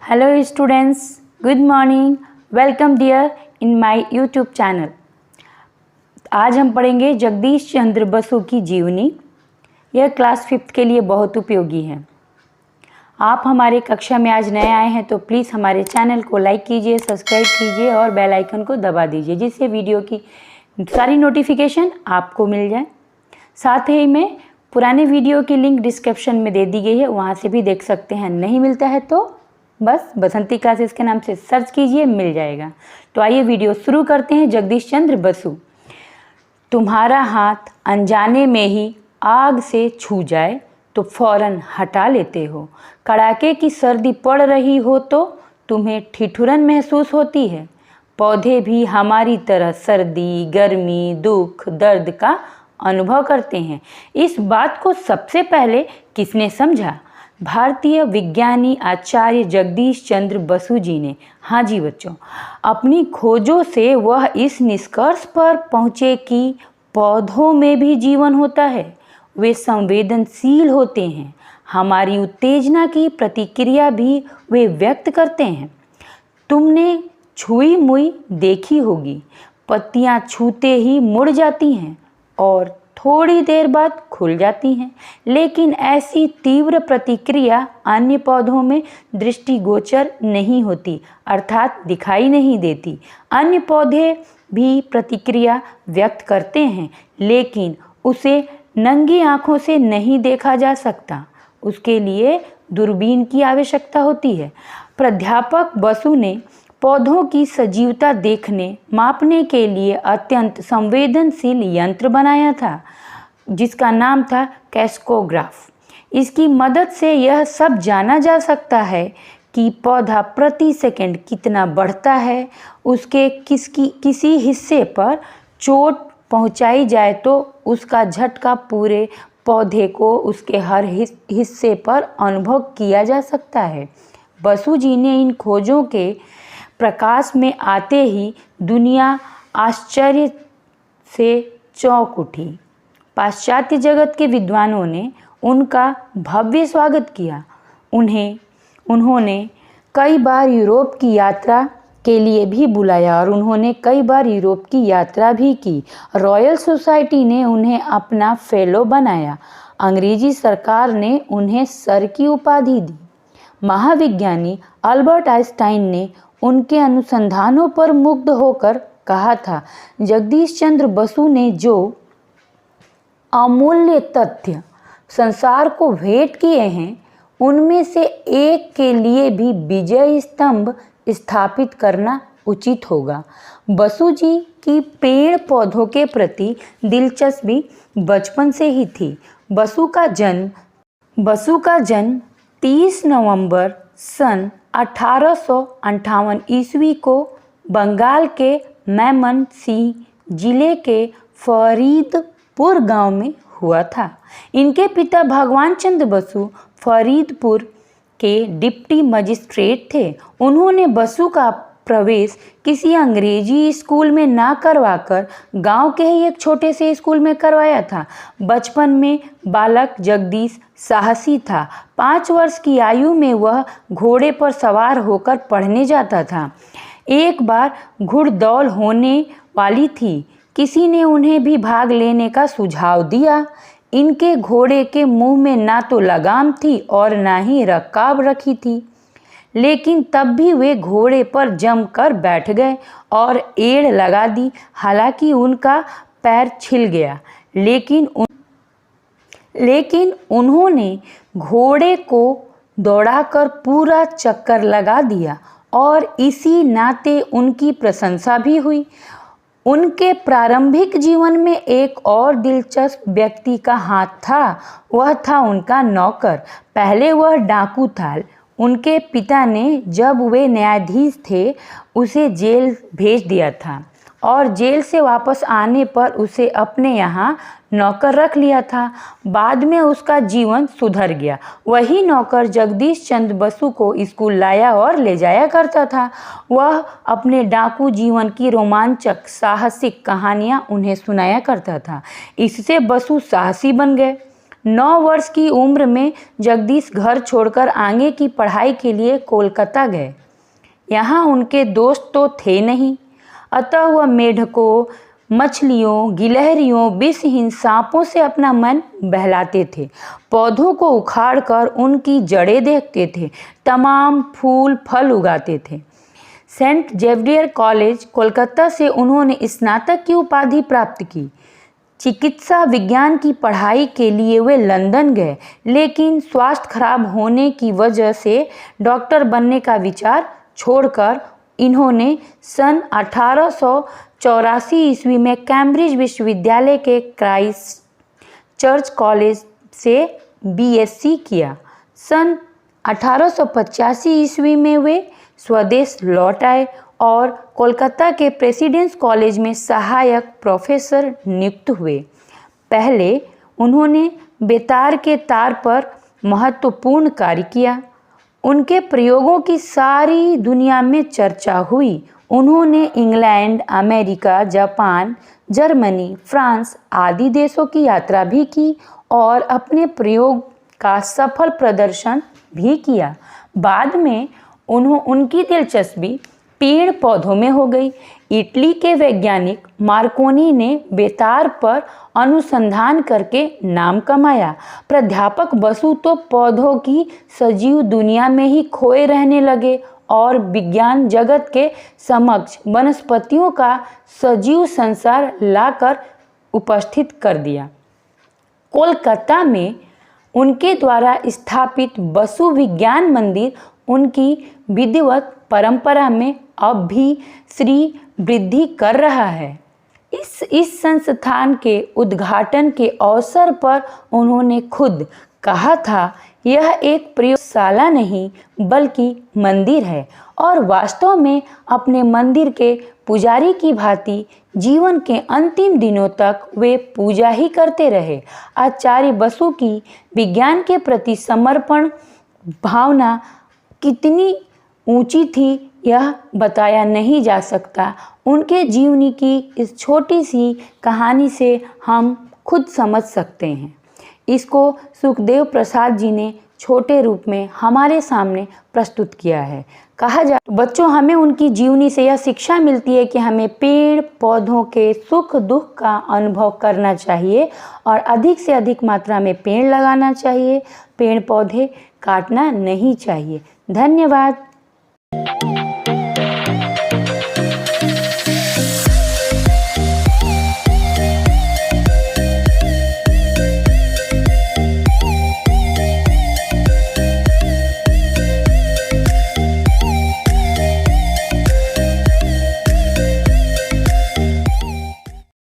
Hello students, good morning, welcome dear in my YouTube channel। आज हम पढ़ेंगे जगदीश चंद्र बसु की जीवनी। यह क्लास 5th के लिए बहुत उपयोगी है। आप हमारे कक्षा में आज नए आए हैं तो प्लीज़ हमारे चैनल को लाइक कीजिए, सब्सक्राइब कीजिए और बेल आइकन को दबा दीजिए जिससे वीडियो की सारी नोटिफिकेशन आपको मिल जाए। साथ ही में पुराने वीडियो की लिंक डिस्क्रिप्शन में दे दी गई है, वहाँ से भी देख सकते हैं। नहीं मिलता है तो बस बसंती क्लासेस के नाम से सर्च कीजिए, मिल जाएगा। तो आइए वीडियो शुरू करते हैं। जगदीश चंद्र बसु। तुम्हारा हाथ अनजाने में ही आग से छू जाए तो फौरन हटा लेते हो। कड़ाके की सर्दी पड़ रही हो तो तुम्हें ठिठुरन महसूस होती है। पौधे भी हमारी तरह सर्दी, गर्मी, दुख, दर्द का अनुभव करते हैं। इस बात को सबसे पहले किसने समझा? भारतीय विज्ञानी आचार्य जगदीश चंद्र बसु जी ने। हाँ जी बच्चों, अपनी खोजों से वह इस निष्कर्ष पर पहुँचे कि पौधों में भी जीवन होता है। वे संवेदनशील होते हैं, हमारी उत्तेजना की प्रतिक्रिया भी वे व्यक्त करते हैं। तुमने छुई मुई देखी होगी, पत्तियां छूते ही मुड़ जाती हैं और थोड़ी देर बाद खुल जाती हैं, लेकिन ऐसी तीव्र प्रतिक्रिया अन्य पौधों में दृष्टिगोचर नहीं होती, अर्थात दिखाई नहीं देती। अन्य पौधे भी प्रतिक्रिया व्यक्त करते हैं, लेकिन उसे नंगी आंखों से नहीं देखा जा सकता। उसके लिए दूरबीन की आवश्यकता होती है। प्राध्यापक बसु ने पौधों की सजीवता देखने मापने के लिए अत्यंत संवेदनशील यंत्र बनाया था जिसका नाम था कैस्कोग्राफ। इसकी मदद से यह सब जाना जा सकता है कि पौधा प्रति सेकंड कितना बढ़ता है। उसके किसी हिस्से पर चोट पहुंचाई जाए तो उसका झटका पूरे पौधे को उसके हर हिस्से पर अनुभव किया जा सकता है। बसु जी ने इन खोजों के प्रकाश में आते ही दुनिया आश्चर्य से चौंक उठी। पाश्चात्य जगत के विद्वानों ने उनका भव्य स्वागत किया। उन्होंने कई बार यूरोप की यात्रा के लिए भी बुलाया और उन्होंने कई बार यूरोप की यात्रा भी की। रॉयल सोसाइटी ने उन्हें अपना फेलो बनाया। अंग्रेजी सरकार ने उन्हें सर की उपाधि दी। महाविज्ञानी अल्बर्ट आइंस्टाइन ने उनके अनुसंधानों पर मुग्ध होकर कहा था, जगदीश चंद्र बसु ने जो अमूल्य तथ्य संसार को भेंट किए हैं उनमें से एक के लिए भी विजय स्तंभ स्थापित करना उचित होगा। बसु जी की पेड़ पौधों के प्रति दिलचस्पी बचपन से ही थी। बसु का जन्म 30 नवंबर सन 1858 ईस्वी को बंगाल के मैमनसिंह जिले के फरीदपुर गांव में हुआ था। इनके पिता भगवान चंद्र बसु फरीदपुर के डिप्टी मजिस्ट्रेट थे। उन्होंने बसु का प्रवेश किसी अंग्रेजी स्कूल में ना करवाकर गांव के ही एक छोटे से स्कूल में करवाया था। बचपन में बालक जगदीश साहसी था। 5 वर्ष की आयु में वह घोड़े पर सवार होकर पढ़ने जाता था। एक बार घुड़दौड़ होने वाली थी, किसी ने उन्हें भी भाग लेने का सुझाव दिया। इनके घोड़े के मुंह में ना तो लगाम थी और ना ही रकाब रखी थी, लेकिन तब भी वे घोड़े पर जमकर बैठ गए और एड़ लगा दी। हालांकि उनका पैर छिल गया, लेकिन उन्होंने घोड़े को दौड़ाकर पूरा चक्कर लगा दिया और इसी नाते उनकी प्रशंसा भी हुई। उनके प्रारंभिक जीवन में एक और दिलचस्प व्यक्ति का हाथ था। वह था उनका नौकर। पहले वह डाकू था। उनके पिता ने जब वे न्यायाधीश थे उसे जेल भेज दिया था और जेल से वापस आने पर उसे अपने यहाँ नौकर रख लिया था। बाद में उसका जीवन सुधर गया। वही नौकर जगदीश चंद्र बसु को स्कूल लाया और ले जाया करता था। वह अपने डाकू जीवन की रोमांचक साहसिक कहानियाँ उन्हें सुनाया करता था। इससे बसु साहसी बन गए। 9 वर्ष की उम्र में जगदीश घर छोड़कर आगे की पढ़ाई के लिए कोलकाता गए। यहाँ उनके दोस्त तो थे नहीं, अतः वह मेढकों, मछलियों, गिलहरियों, विषहीन सांपों से अपना मन बहलाते थे। पौधों को उखाड़कर उनकी जड़ें देखते थे, तमाम फूल फल उगाते थे। सेंट जेवियर कॉलेज कोलकाता से उन्होंने स्नातक की उपाधि प्राप्त की। चिकित्सा विज्ञान की पढ़ाई के लिए वे लंदन गए, लेकिन स्वास्थ्य खराब होने की वजह से डॉक्टर बनने का विचार छोड़कर इन्होंने सन 1884 ईस्वी में कैम्ब्रिज विश्वविद्यालय के क्राइस्ट चर्च कॉलेज से बीएससी किया। सन 1885 ईस्वी में वे स्वदेश लौट आए और कोलकाता के प्रेसिडेंस कॉलेज में सहायक प्रोफेसर नियुक्त हुए। पहले उन्होंने बेतार के तार पर महत्वपूर्ण कार्य किया। उनके प्रयोगों की सारी दुनिया में चर्चा हुई। उन्होंने England, America, Japan, Germany, France आदि देशों की यात्रा भी की और अपने प्रयोग का सफल प्रदर्शन भी किया। बाद में उनकी दिलचस्पी पेड़ पौधों में हो गई। इटली के वैज्ञानिक मार्कोनी ने बेतार पर अनुसंधान करके नाम कमाया। प्राध्यापक बसु तो पौधों की सजीव दुनिया में ही खोए रहने लगे और विज्ञान जगत के समक्ष वनस्पतियों का सजीव संसार लाकर उपस्थित कर दिया। कोलकाता में उनके द्वारा स्थापित बसु विज्ञान मंदिर उनकी विधिवत परंपरा में अब भी श्री वृद्धि कर रहा है। इस संस्थान के उद्घाटन के अवसर पर उन्होंने खुद कहा था, यह एक प्रयोगशाला नहीं बल्कि मंदिर है, और वास्तव में अपने मंदिर के पुजारी की भांति जीवन के अंतिम दिनों तक वे पूजा ही करते रहे। आचार्य बसु की विज्ञान के प्रति समर्पण भावना कितनी ऊंची थी यह बताया नहीं जा सकता। उनके जीवनी की इस छोटी सी कहानी से हम खुद समझ सकते हैं। इसको सुखदेव प्रसाद जी ने छोटे रूप में हमारे सामने प्रस्तुत किया है। कहा जाए बच्चों, हमें उनकी जीवनी से यह शिक्षा मिलती है कि हमें पेड़ पौधों के सुख दुख का अनुभव करना चाहिए और अधिक से अधिक मात्रा में पेड़ लगाना चाहिए। पेड़ पौधे काटना नहीं चाहिए। धन्यवाद।